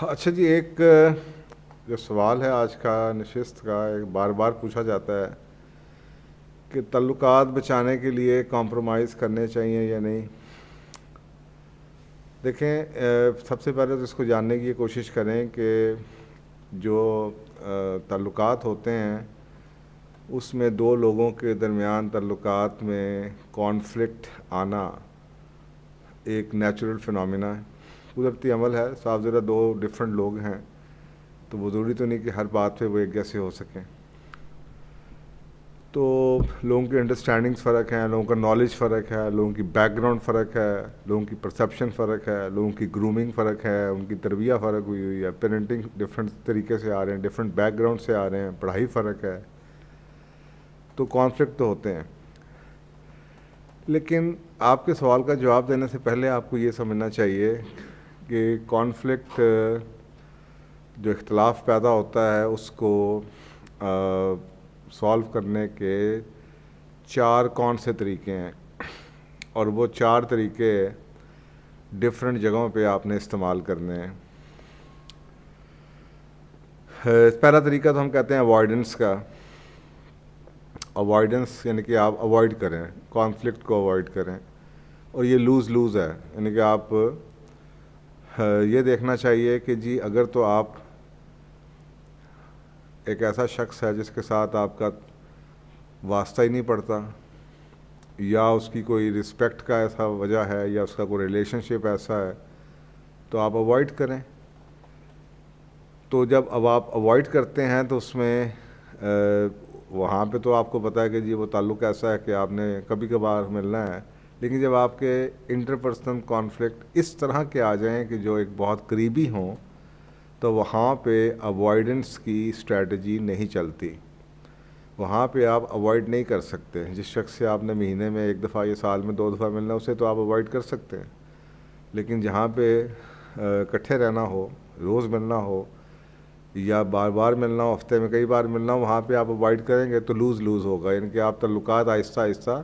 अच्छा जी, एक जो सवाल है आज का नशिस्त का, एक बार बार पूछा जाता है कि ताल्लुकात बचाने के लिए कॉम्प्रोमाइज़ करने चाहिए या नहीं। देखें, सबसे पहले तो इसको जानने की कोशिश करें कि जो ताल्लुकात होते हैं उसमें दो लोगों के दरमियान ताल्लुकात में कॉन्फ्लिक्ट आना एक नेचुरल फिनोमिना है, कुदरती अमल है। साफ ज़रा दो डिफरेंट लोग हैं तो वो ज़रूरी तो नहीं कि हर बात पे वो एक जैसे हो सकें। तो लोगों की अंडरस्टैंडिंग्स फ़र्क हैं, लोगों का नॉलेज फ़र्क है, लोगों की बैकग्राउंड फ़र्क है, लोगों की परसेप्शन फ़र्क है, लोगों की ग्रूमिंग फ़र्क है, उनकी तरबिया फ़र्क हुई हुई है, पेरेंटिंग डिफरेंट तरीके से आ रहे हैं, डिफरेंट बैकग्राउंड से आ रहे हैं, पढ़ाई फ़र्क है, तो कॉन्फ्लिक्ट तो होते हैं। लेकिन आपके सवाल का जवाब देने से पहले आपको ये समझना चाहिए कि कॉन्फ्लिक्ट जो इख्तलाफ पैदा होता है उसको सॉल्व करने के चार कौन से तरीके हैं, और वो चार तरीके डिफरेंट जगहों पे आपने इस्तेमाल करने हैं। पहला तरीका तो हम कहते हैं अवॉइडेंस का। अवॉइडेंस यानी कि आप अवॉइड करें, कॉन्फ्लिक्ट को अवॉइड करें, और ये लूज़ लूज़ है। यानी कि आप ये देखना चाहिए कि जी अगर तो आप एक ऐसा शख्स है जिसके साथ आपका वास्ता ही नहीं पड़ता, या उसकी कोई रिस्पेक्ट का ऐसा वजह है, या उसका कोई रिलेशनशिप ऐसा है, तो आप अवॉइड करें। तो जब अब आप अवॉइड करते हैं तो उसमें वहाँ पे तो आपको पता है कि जी वो ताल्लुक़ ऐसा है कि आपने कभी कभार मिलना है। लेकिन जब आपके इंटरपर्सनल कॉन्फ्लिक्ट इस तरह के आ जाएं कि जो एक बहुत करीबी हों, तो वहाँ पे अवॉइडेंस की स्ट्रेटजी नहीं चलती। वहाँ पे आप अवॉइड नहीं कर सकते। जिस शख्स से आपने महीने में एक दफ़ा या साल में 2 दफ़ा मिलना, उसे तो आप अवॉइड कर सकते हैं। लेकिन जहाँ पे इकट्ठे रहना हो, रोज़ मिलना हो, या बार बार मिलना हो, हफ्ते में कई बार मिलना हो, वहाँ पे आप अवॉइड करेंगे तो लूज़ लूज़ होगा। यानी कि आप ताल्लुकात आहिस्ता आहिस्ता,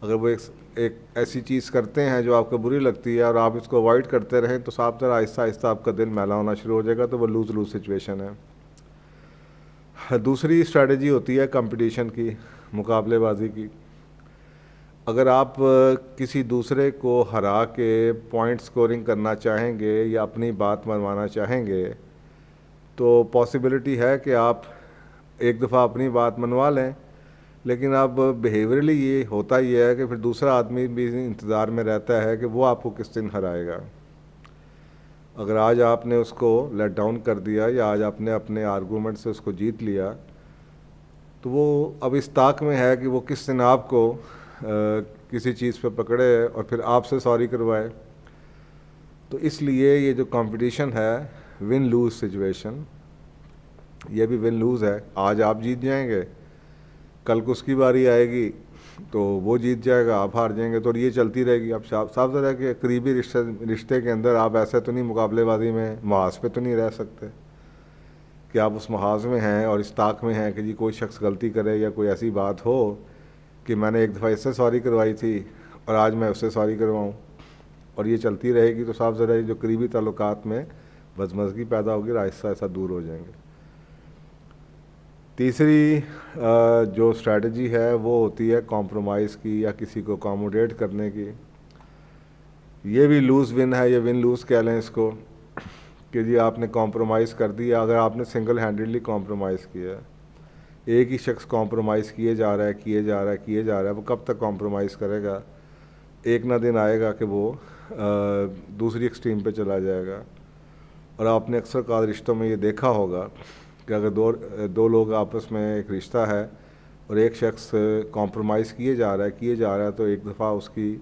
अगर वो एक ऐसी चीज़ करते हैं जो आपको बुरी लगती है और आप इसको अवॉइड करते रहें, तो साफ तरह आहिस्ता आहिस्ता आपका दिल मैला होना शुरू हो जाएगा। तो वो लूज़ लूज़ सिचुएशन है। दूसरी स्ट्रेटजी होती है कंपटीशन की, मुकाबलेबाजी की। अगर आप किसी दूसरे को हरा के पॉइंट स्कोरिंग करना चाहेंगे या अपनी बात मनवाना चाहेंगे, तो पॉसिबिलिटी है कि आप एक दफ़ा अपनी बात मनवा लें, लेकिन अब बिहेवियरली ये होता ही है कि फिर दूसरा आदमी भी इंतज़ार में रहता है कि वो आपको किस दिन हराएगा। अगर आज आपने उसको लेट डाउन कर दिया या आज आपने अपने आर्गूमेंट से उसको जीत लिया, तो वो अब इस ताक में है कि वो किस दिन आपको किसी चीज़ पे पकड़े और फिर आपसे सॉरी करवाए। तो इसलिए ये जो कंपटीशन है, विन लूज़ सिचुएशन, ये भी विन लूज़ है। आज आप जीत जाएंगे, कल को उसकी बारी आएगी तो वो जीत जाएगा, आप हार जाएंगे, तो ये चलती रहेगी। अब साफ ज़रा कि करीबी रिश्ते के अंदर आप ऐसे तो नहीं, मुकाबलेबाजी में महाज पे तो नहीं रह सकते कि आप उस महाज में हैं और इस ताक में हैं कि जी कोई शख्स गलती करे या कोई ऐसी बात हो कि मैंने एक दफ़ा इससे सॉरी करवाई थी और आज मैं उससे सॉरी करवाऊँ, और ये चलती रहेगी। तो साफ ज़रा जो करीबी ताल्लुकात में बदमज़गी पैदा होगी, आहिस्ता आहिस्ता दूर हो जाएंगे। तीसरी जो स्ट्रेटजी है वो होती है कॉम्प्रोमाइज़ की या किसी को अकोमोडेट करने की। ये भी लूज़ विन है, ये विन लूज़ कह लें इसको, कि जी आपने कॉम्प्रोमाइज़ कर दिया। अगर आपने सिंगल हैंडेडली कॉम्प्रोमाइज़ किया, एक ही शख्स कॉम्प्रोमाइज़ किए जा रहा है, किए जा रहा है, किए जा रहा है, वो कब तक कॉम्प्रोमाइज़ करेगा? एक ना दिन आएगा कि वो दूसरी एक्सट्रीम पे चला जाएगा। और आपने अक्सर का रिश्तों में ये देखा होगा कि अगर दो लोग आपस में एक रिश्ता है और एक शख्स कॉम्प्रोमाइज़ किए जा रहा है, किए जा रहा है, तो एक दफ़ा उसकी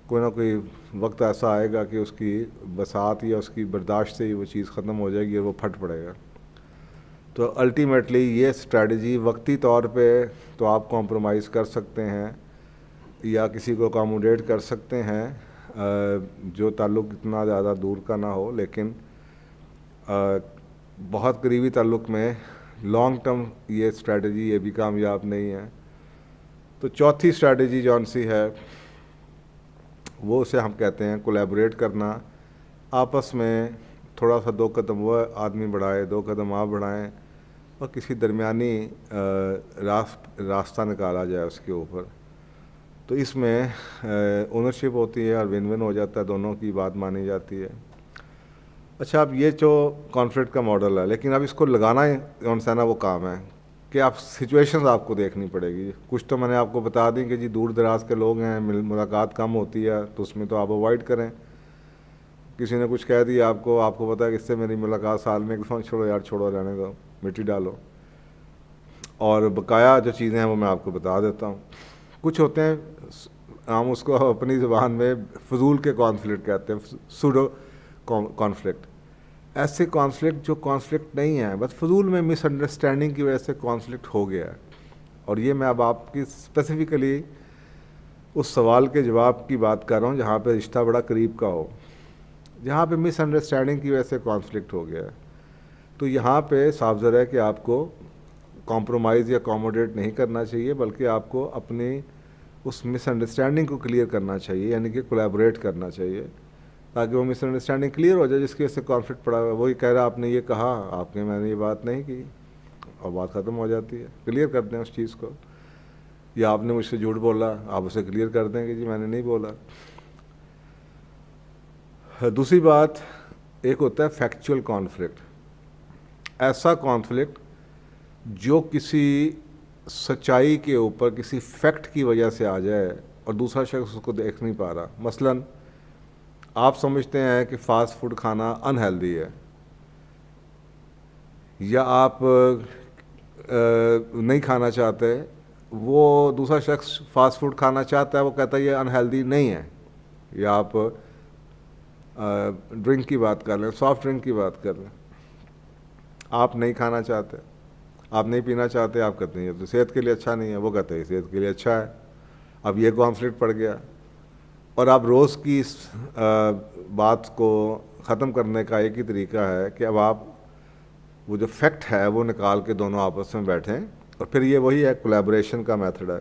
कोई ना कोई वक्त ऐसा आएगा कि उसकी बसात या उसकी बर्दाश्त से ही वो चीज़ ख़त्म हो जाएगी और वो फट पड़ेगा। तो अल्टीमेटली ये स्ट्रेटजी वक्ती तौर पे तो आप कॉम्प्रोमाइज़ कर सकते हैं या किसी को अकोमोडेट कर सकते हैं जो ताल्लुक़ इतना ज़्यादा दूर का ना हो, लेकिन बहुत करीबी ताल्लुक़ में लॉन्ग टर्म ये स्ट्रेटजी ये भी कामयाब नहीं है। तो चौथी स्ट्रेटजी जौन सी है वो उसे हम कहते हैं कोलैबोरेट करना, आपस में थोड़ा सा 2 कदम वो आदमी बढ़ाए, 2 कदम आप बढ़ाएं और किसी दरमियानी रास्ता निकाला जाए उसके ऊपर। तो इसमें ओनरशिप होती है और विन विन हो जाता है, दोनों की बात मानी जाती है। अच्छा, अब ये जो कॉन्फ्लिक्ट का मॉडल है, लेकिन अब इसको लगाना कौन सा ना वो काम है कि आप सिचुएशंस आपको देखनी पड़ेगी। कुछ तो मैंने आपको बता दी कि जी दूर दराज के लोग हैं, मुलाकात कम होती है, तो उसमें तो आप अवॉइड करें। किसी ने कुछ कह दिया आपको, आपको पता है कि इससे मेरी मुलाकात साल में एक दफ़ा, छोड़ो यार, छोड़ो, रहने दो, मिट्टी डालो। और बकाया जो चीज़ें हैं वो मैं आपको बता देता हूँ। कुछ होते हैं, हम उसको अपनी ज़बान में फजूल के कॉन्फ्लिक्ट कहते हैं, सूडो कॉन्फ्लिक्ट। ऐसे कॉन्फ्लिक्ट जो कॉन्फ्लिक्ट नहीं है, बस फजूल में मिसअंडरस्टैंडिंग की वजह से कॉन्फ्लिक्ट हो गया है। और ये मैं अब आपकी स्पेसिफ़िकली उस सवाल के जवाब की बात कर रहा हूँ जहाँ पे रिश्ता बड़ा करीब का हो, जहाँ पे मिसअंडरस्टैंडिंग की वजह से कॉन्फ्लिक्ट हो गया है। तो यहाँ पे साफ ज़रा है कि आपको कॉम्प्रोमाइज़ या अकोमोडेट नहीं करना चाहिए, बल्कि आपको अपनी उस मिसअंडरस्टैंडिंग को क्लियर करना चाहिए, यानी कि कोलैबोरेट करना चाहिए, ताकि वो मिसअंडरस्टैंडिंग क्लियर हो जाए जिसकी वजह से कॉन्फ्लिक्ट पड़ा हुआ है। वही कह रहा, आपने ये कहा, आपने, मैंने ये बात नहीं की, और बात ख़त्म हो जाती है। क्लियर कर दें उस चीज़ को। या आपने मुझसे झूठ बोला, आप उसे क्लियर कर दें कि जी मैंने नहीं बोला। दूसरी बात, एक होता है फैक्चुअल कॉन्फ्लिक्ट। ऐसा कॉन्फ्लिक्ट जो किसी सच्चाई के ऊपर किसी फैक्ट की वजह से आ जाए और दूसरा शख्स उसको देख नहीं पा रहा। मसलन आप समझते हैं कि फ़ास्ट फूड खाना अनहेल्दी है, या आप नहीं खाना चाहते, वो दूसरा शख्स फ़ास्ट फूड खाना चाहता है, वो कहता है ये अनहेल्दी नहीं है। या आप ड्रिंक की बात कर लें, सॉफ्ट ड्रिंक की बात कर लें, आप नहीं खाना चाहते, आप नहीं पीना चाहते, आप कहते हैं ये तो सेहत के लिए अच्छा नहीं है, वो कहते हैं सेहत के लिए अच्छा है। अब ये कॉन्फ्लिक्ट पड़ गया। और आप रोज़ की इस बात को ख़त्म करने का एक ही तरीका है कि अब आप वो जो फैक्ट है वो निकाल के दोनों आपस में बैठें, और फिर ये वही है कोलैबोरेशन का मेथड है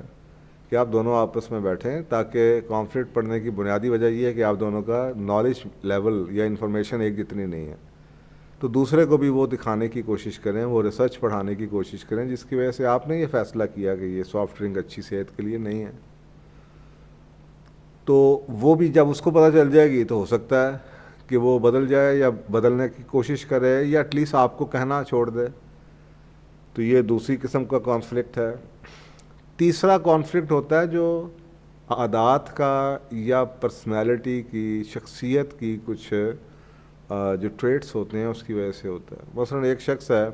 कि आप दोनों आपस में बैठें, ताकि कॉन्फ्लिक्ट पड़ने की बुनियादी वजह ये है कि आप दोनों का नॉलेज लेवल या इन्फॉर्मेशन एक जितनी नहीं है। तो दूसरे को भी वो दिखाने की कोशिश करें, वो रिसर्च पढ़ाने की कोशिश करें, जिसकी वजह से आपने ये फ़ैसला किया कि ये सॉफ्ट ड्रिंक अच्छी सेहत के लिए नहीं है। तो वो भी जब उसको पता चल जाएगी तो हो सकता है कि वो बदल जाए या बदलने की कोशिश करे, या एटलीस्ट आपको कहना छोड़ दे। तो ये दूसरी किस्म का कॉन्फ्लिक्ट है। तीसरा कॉन्फ्लिक्ट होता है जो आदात का या पर्सनैलिटी की, शख्सियत की कुछ जो ट्रेट्स होते हैं उसकी वजह से होता है। मसलन एक शख्स है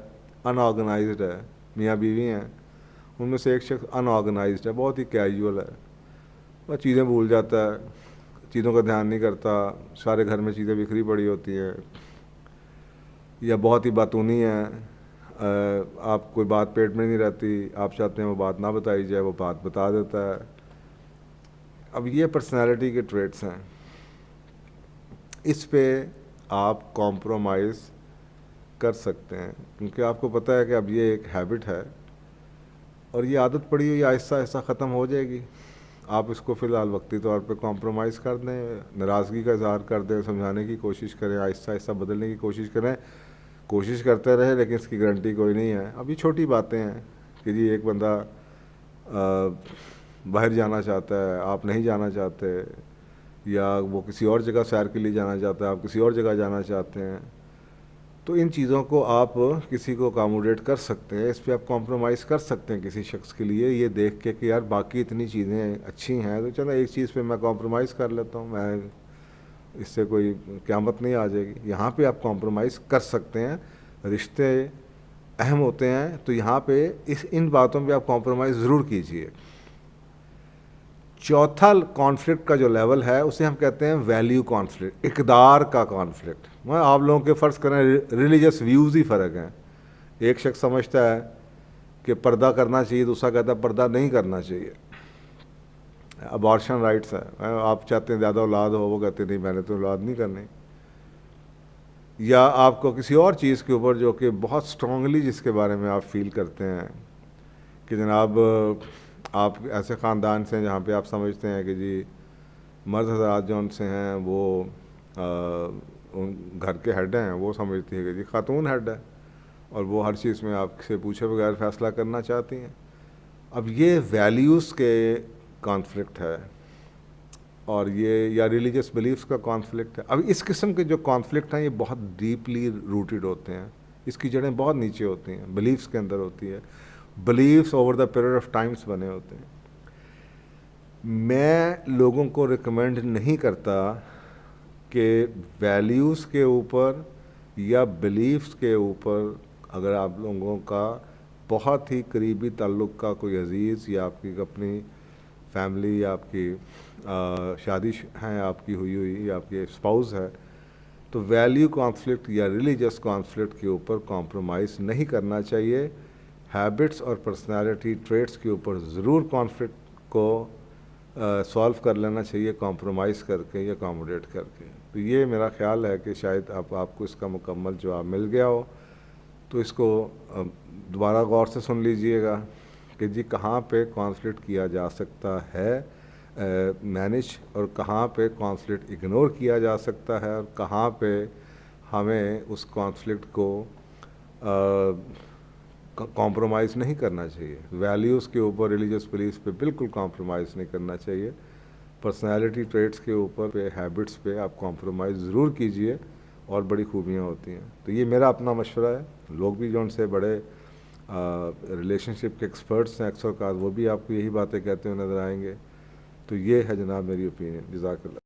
अनऑर्गेनाइज्ड है, मियाँ बीवी हैं, उनमें से एक शख्स अनऑर्गेनाइज्ड है, बहुत ही कैजुअल है, वह चीज़ें भूल जाता है, चीज़ों का ध्यान नहीं करता, सारे घर में चीज़ें बिखरी पड़ी होती हैं। या बहुत ही बातूनी है, आप कोई बात पेट में नहीं रहती, आप चाहते हैं वो बात ना बताई जाए, वो बात बता देता है। अब ये पर्सनैलिटी के ट्रेट्स हैं, इस पे आप कॉम्प्रोमाइज़ कर सकते हैं, क्योंकि आपको पता है कि अब ये एक हैबिट है और ये आदत पड़ी हुई आहिस्ता आहिस्ता ख़त्म हो जाएगी। आप इसको फ़िलहाल वक्ती तौर पे कॉम्प्रोमाइज़ कर दें, नाराज़गी का इज़हार कर दें, समझाने की कोशिश करें, आहिस्ता आहिस्ता बदलने की कोशिश करें, कोशिश करते रहे, लेकिन इसकी गारंटी कोई नहीं है। अभी छोटी बातें हैं कि जी एक बंदा बाहर जाना चाहता है, आप नहीं जाना चाहते, या वो किसी और जगह सैर के लिए जाना चाहता है, आप किसी और जगह जाना चाहते हैं, तो इन चीज़ों को आप किसी को अकोमोडेट कर सकते हैं, इस पर आप कॉम्प्रोमाइज़ कर सकते हैं किसी शख्स के लिए, ये देख के कि यार बाकी इतनी चीज़ें अच्छी हैं, तो चलो एक चीज़ पे मैं कॉम्प्रोमाइज़ कर लेता हूँ, मैं इससे कोई क़यामत नहीं आ जाएगी। यहाँ पे आप कॉम्प्रोमाइज़ कर सकते हैं। रिश्ते अहम होते हैं, तो यहाँ पे इन बातों पे आप कॉम्प्रोमाइज़ ज़रूर कीजिए। चौथा कॉन्फ्लिक्ट का जो लेवल है उसे हम कहते हैं वैल्यू कॉन्फ्लिक्ट, इक़दार का कॉन्फ्लिक्ट। मैं आप लोगों के फ़र्ज़ करें रिलीजियस व्यूज़ ही फ़र्क हैं। एक शख्स समझता है कि पर्दा करना चाहिए, दूसरा कहता है पर्दा नहीं करना चाहिए। अबॉर्शन राइट्स है, आप चाहते हैं ज़्यादा औलाद हो, वो कहते नहीं मैंने तो औलाद नहीं करनी। या आपको किसी और चीज़ के ऊपर जो कि बहुत स्ट्रांगली जिसके बारे में आप फील करते हैं कि जनाब आप ऐसे ख़ानदान से हैं जहाँ पे आप समझते हैं कि जी मर्द हज़रात जो उनसे हैं वो घर के हेड हैं वो समझती है कि जी खातून हेड है और वो हर चीज़ में आपसे पूछे बगैर फ़ैसला करना चाहती हैं। अब ये वैल्यूज़ के कॉन्फ्लिक्ट है और ये या रिलीजियस बिलीफ्स का कॉन्फ्लिक्ट है। अब इस किस्म के जो कॉन्फ्लिक्ट हैं ये बहुत डीपली रूटेड होते हैं, इसकी जड़ें बहुत नीचे होती हैं, बिलीफ्स के अंदर होती है। Beliefs over the period of times बने होते हैं। मैं लोगों को रिकमेंड नहीं करता कि वैल्यूज़ के ऊपर या बिलीफ्स के ऊपर अगर आप लोगों का बहुत ही करीबी ताल्लुक़ का कोई अज़ीज़ या आपकी अपनी फैमिली या आपकी शादी है आपकी हुई या आपके स्पाउस है, तो वैल्यू कॉन्फ्लिक्ट या रिलीजियस कॉन्फ्लिक्ट के ऊपर कॉम्प्रोमाइज़ नहीं करना चाहिए। हैबिट्स और पर्सनालिटी ट्रेट्स के ऊपर ज़रूर कॉन्फ्लिक्ट को सॉल्व कर लेना चाहिए कॉम्प्रोमाइज़ करके या अकोमोडेट करके। तो ये मेरा ख्याल है कि शायद आपको इसका मुकम्मल जवाब मिल गया हो, तो इसको दोबारा गौर से सुन लीजिएगा कि जी कहाँ पे कॉन्फ्लिक्ट किया जा सकता है मैनेज और कहाँ पे कॉन्फ्लिक्ट इग्नोर किया जा सकता है और कहाँ पे हमें उस कॉन्फ्लिक्ट को कॉम्प्रोमाइज़ नहीं करना चाहिए। वैल्यूज़ के ऊपर, रिलीजियस बिलीफ्स पे बिल्कुल कॉम्प्रोमाइज़ नहीं करना चाहिए। पर्सनालिटी ट्रेट्स के ऊपर पे, हैबिट्स पे आप कॉम्प्रोमाइज़ ज़रूर कीजिए और बड़ी खूबियाँ होती हैं। तो ये मेरा अपना मशवरा है। लोग भी जो उनसे बड़े रिलेशनशिप के एक्सपर्ट्स हैं अक्सर का, वो भी आपको यही बातें कहते हुए नज़र आएंगे। तो ये है जनाब मेरी ओपिनियन। जज़ाकल्लाह।